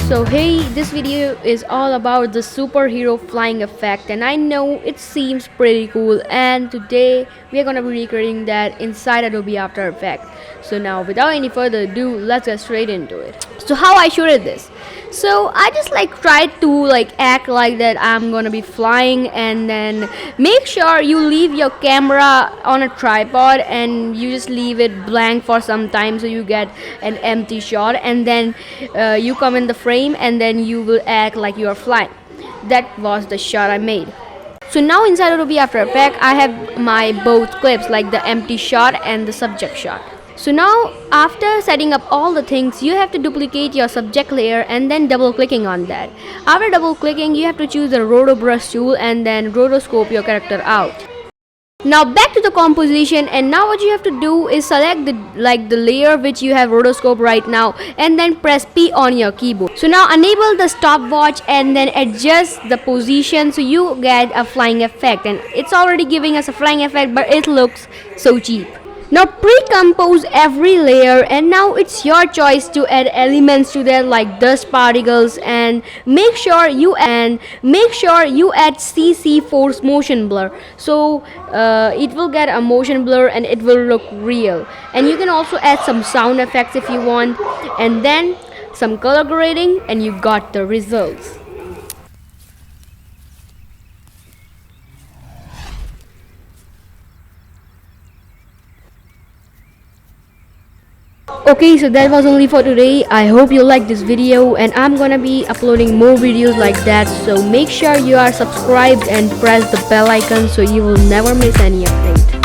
So hey, this video is all about the superhero flying effect, and I know it seems pretty cool, and today we are gonna be recreating that inside Adobe After Effects. So now without any further ado, let's get straight into it. So how I shooted this. So I just tried to act like that I'm gonna be flying, and then make sure you leave your camera on a tripod and you just leave it blank for some time so you get an empty shot, and then you come in the frame and then you will act like you are flying. That was the shot I made. So now inside Adobe After Effects I have my both clips, like the empty shot and the subject shot. So now after setting up all the things, you have to duplicate your subject layer and then double clicking on that. After double clicking, you have to choose the roto brush tool and then rotoscope your character out. Now back to the composition, and now what you have to do is select the layer which you have rotoscope right now, and then press P on your keyboard. So now enable the stopwatch and then adjust the position so you get a flying effect, and it's already giving us a flying effect, but it looks so cheap. Now pre-compose every layer, and now it's your choice to add elements to that like dust particles, and make sure you add CC force motion blur, so it will get a motion blur and it will look real. And you can also add some sound effects if you want, and then some color grading, and you got the results. Okay, so that was only for today. I hope you liked this video, and I'm gonna be uploading more videos like that, so make sure you are subscribed and press the bell icon so you will never miss any update.